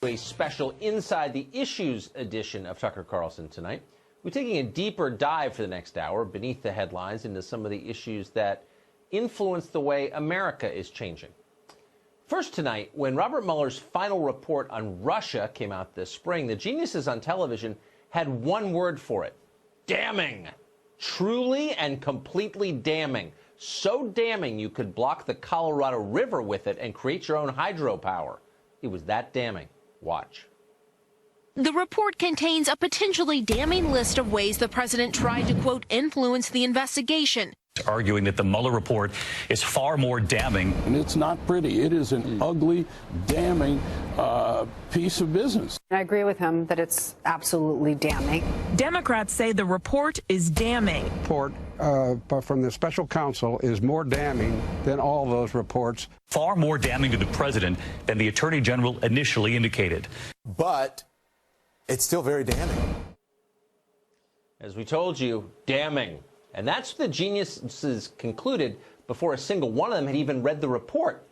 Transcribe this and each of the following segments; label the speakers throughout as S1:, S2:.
S1: A special Inside the Issues edition of Tucker Carlson tonight. We're taking a deeper dive for the next hour beneath the headlines into some of the issues that influence the way America is changing. First tonight, when Robert Mueller's final report on Russia came out this spring, the geniuses on television had one word for it: damning. Truly and completely damning. So damning you could block the Colorado River with it and create your own hydropower. It was that damning. Watch.
S2: The report contains a potentially damning list of ways the president tried to, quote, influence the investigation.
S3: Arguing that the Mueller report is far more damning.
S4: And it's not pretty. It is an ugly, damning piece of business.
S5: I agree with him that it's absolutely damning.
S6: Democrats say the report is damning.
S7: Report from the special counsel is more damning than all those reports.
S3: Far more damning to the president than the attorney general initially indicated.
S8: But it's still very damning.
S1: As we told you, damning. And that's what the geniuses concluded before a single one of them had even read the report.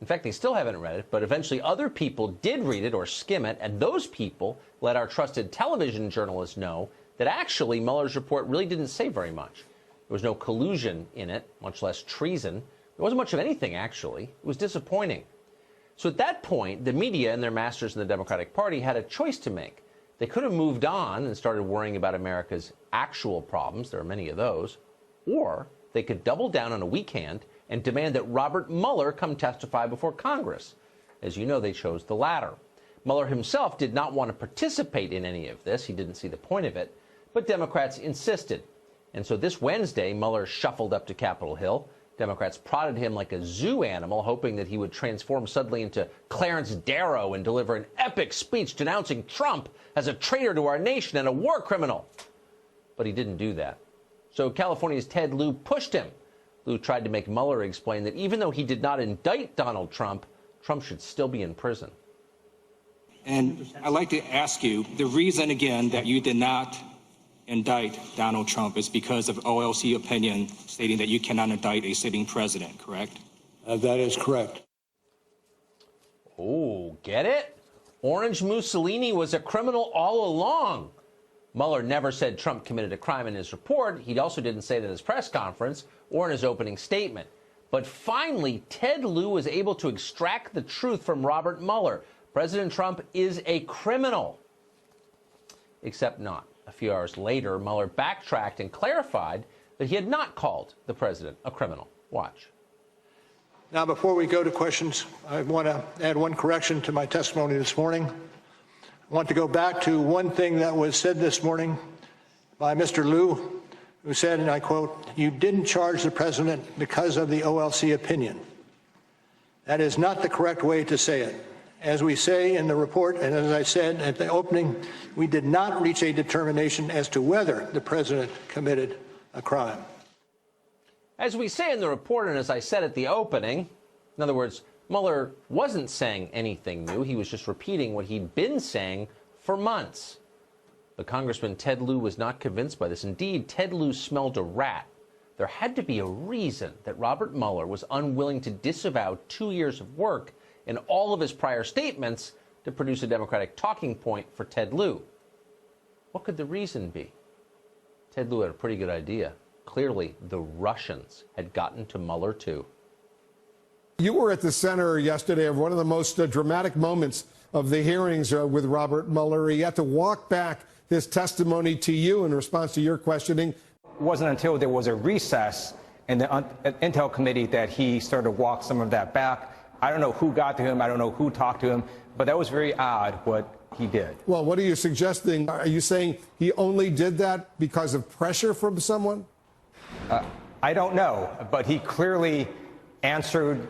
S1: In fact, they still haven't read it, but eventually other people did read it or skim it, and those people let our trusted television journalists know that actually Mueller's report really didn't say very much. There was no collusion in it, much less treason. There wasn't much of anything, actually. It was disappointing. So at that point, the media and their masters in the Democratic Party had a choice to make. They could have moved on and started worrying about America's actual problems. There are many of those. Or they could double down on a weak hand and demand that Robert Mueller come testify before Congress. As you know, they chose the latter. Mueller himself did not want to participate in any of this. He didn't see the point of it. But Democrats insisted. And so this Wednesday, Mueller shuffled up to Capitol Hill. Democrats prodded him like a zoo animal, hoping that he would transform suddenly into Clarence Darrow and deliver an epic speech denouncing Trump as a traitor to our nation and a war criminal. But he didn't do that. So California's Ted Lieu pushed him. Lieu tried to make Mueller explain that even though he did not indict Donald Trump, Trump should still be in prison.
S9: And I'd like to ask you, the reason, again, that you did not indict Donald Trump is because of OLC opinion stating that you cannot indict a sitting president, correct?
S4: That is correct.
S1: Oh, get it? Orange Mussolini was a criminal all along. Mueller never said Trump committed a crime in his report. He also didn't say that in his press conference or in his opening statement. But finally, Ted Lieu was able to extract the truth from Robert Mueller. President Trump is a criminal. Except not. A few hours later, Mueller backtracked and clarified that he had not called the president a criminal. Watch.
S10: Now, before we go to questions, I want to add one correction to my testimony this morning. I want to go back to one thing that was said this morning by Mr. Lieu, who said, and I quote, "You didn't charge the president because of the OLC opinion." That is not the correct way to say it. As we say in the report, and as I said at the opening, we did not reach a determination as to whether the president committed a crime.
S1: As we say in the report, and as I said at the opening, in other words, Mueller wasn't saying anything new. He was just repeating what he'd been saying for months. But Congressman Ted Lieu was not convinced by this. Indeed, Ted Lieu smelled a rat. There had to be a reason that Robert Mueller was unwilling to disavow 2 years of work in all of his prior statements to produce a Democratic talking point for Ted Lieu. What could the reason be? Ted Lieu had a pretty good idea. Clearly, the Russians had gotten to Mueller, too.
S11: You were at the center yesterday of one of the most dramatic moments of the hearings with Robert Mueller. He had to walk back his testimony to you in response to your questioning.
S12: It wasn't until there was a recess in the Intel committee that he started to walk some of that back. I don't know who got to him. I don't know who talked to him. But that was very odd what he did.
S11: Well, what are you suggesting? Are you saying he only did that because of pressure from someone?
S12: I don't know. But he clearly answered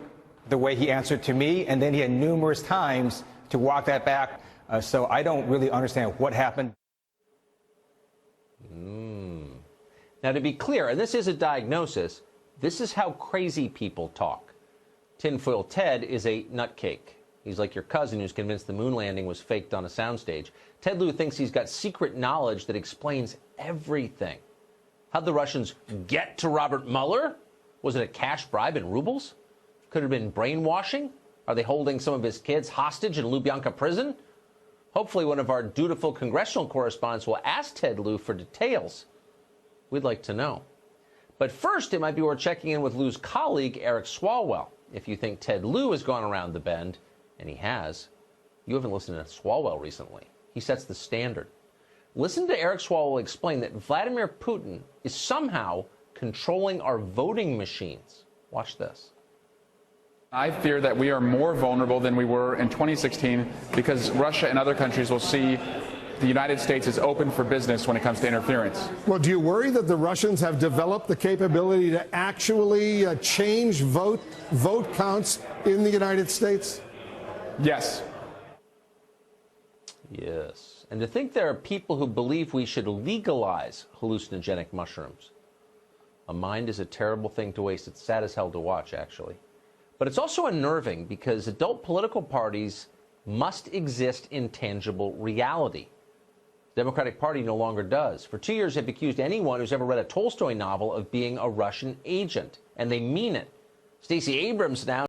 S12: the way he answered to me. And then he had numerous times to walk that back. So I don't really understand what happened.
S1: Now, to be clear, and this is a diagnosis, this is how crazy people talk. Tinfoil Ted is a nutcake. He's like your cousin who's convinced the moon landing was faked on a soundstage. Ted Lieu thinks he's got secret knowledge that explains everything. How'd the Russians get to Robert Mueller? Was it a cash bribe in rubles? Could it have been brainwashing? Are they holding some of his kids hostage in Lubyanka prison? Hopefully one of our dutiful congressional correspondents will ask Ted Lieu for details. We'd like to know. But first, it might be worth checking in with Lieu's colleague, Eric Swalwell. If you think Ted Lieu has gone around the bend, and he has, you haven't listened to Swalwell recently. He sets the standard. Listen to Eric Swalwell explain that Vladimir Putin is somehow controlling our voting machines. Watch this.
S13: I fear that we are more vulnerable than we were in 2016 because Russia and other countries will see the United States is open for business when it comes to interference.
S11: Well, do you worry that the Russians have developed the capability to actually change vote counts in the United States?
S13: Yes.
S1: Yes. And to think there are people who believe we should legalize hallucinogenic mushrooms. A mind is a terrible thing to waste. It's sad as hell to watch, actually. But it's also unnerving because adult political parties must exist in tangible reality. The Democratic Party no longer does. For 2 years, they've accused anyone who's ever read a Tolstoy novel of being a Russian agent, and they mean it. Stacey Abrams now